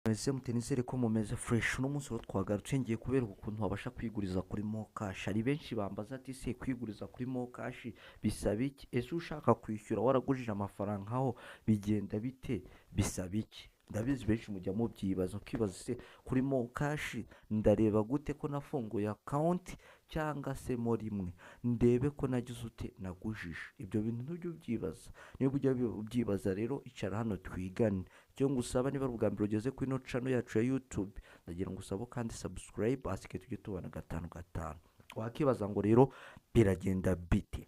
Ese mutenizere ko mumeze fresh uno munsi rero twagarutse ngiye kubereka ukuntu wabasha kwiguriza kuri mokashi. Hari benshi bambaza ati se kwiguriza kuri mokashi bisaba iki? Ese ushaka kwishyura waragujije amafaranga aho bigenda bite? Bisaba iki? Ndabizi benshi mujya mubyibaza ukibaza se kuri mokashi ndareba gute ko nafunguye account cyangwa se mo rimwe ndebe ko nagize ute nagujije. Ibyo bintu ntujya ubyibaza. Niba ujya ubyibaza rero icara hano twigane. Cyo ngusaba niba ari ubwa mbere ugeze kuri ino channel yacu ya YouTube ndagira ngo usaba kandi subscribe asike tujye tubana gatanu gatanu. Wakibaza ngo rero biragenda bite?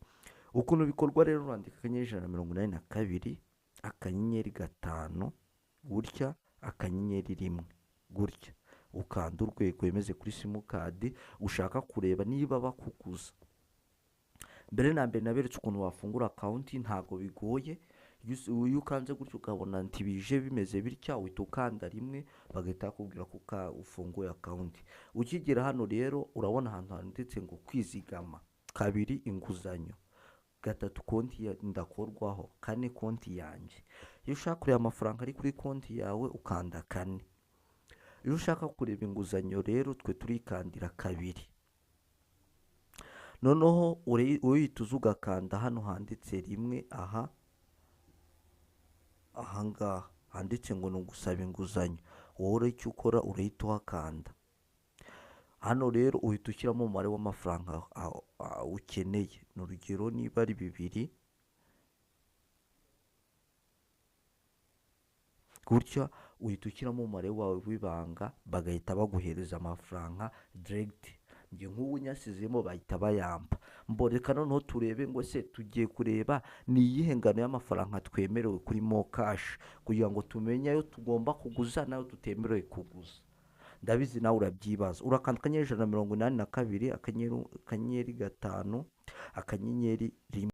Ukuntu bikorwa rero urandika akanyenyeri 182 akanyenyeri 5 gutya akanyenyeri 1 gutya ukanda urwego wemeze kuri simukadi ushaka kureba niba bakuguza. Mbere na mbere naberetse ukuntu wafungura account ntago bigoye. Iyo ukanze gutyo ukabona ntibije bimeze bitya uhita ukanda rimwe bagahita bakubwira ko ufunguye account. Ukigera hano rero urabona ahantu handitse ngo kwizigama, 2 inguzanyo, 3 konti ndakorwaho, 4 konti yanjye. Iyo ushaka kureba amafaranga ari kuri konti yawe ukanda 4. Iyo ushaka kureba inguzanyo rero twe turikandira 2. Noneho uhita ugakanda hano handitse rimwe ahangaha handitse ngo nugusaba inguzanyo. Wowe icyo ukora urahita uhakanda. Hano rero uhita ushyiramo umubare w'amafaranga ukeneye. N'urugero niba ari 2 gutya uhita ushyiramo umubare wawe w'ibanga bagahita baguhereza amafaranga direct. Nge nk'ubu nyasizemo bahita bayamba. Mboreka noneho turebe ngo se tugiye kureba ni iyihe ngano y'amafaranga twemerewe kuri mokashi kugira ngo tumenye ayo tugomba kuguza nayo tutemerewe kuguza. Ndabizi nawe urabyibaza. Urakanda akanyenyeri 182 akanyenyeri 5 akanyenyeri 1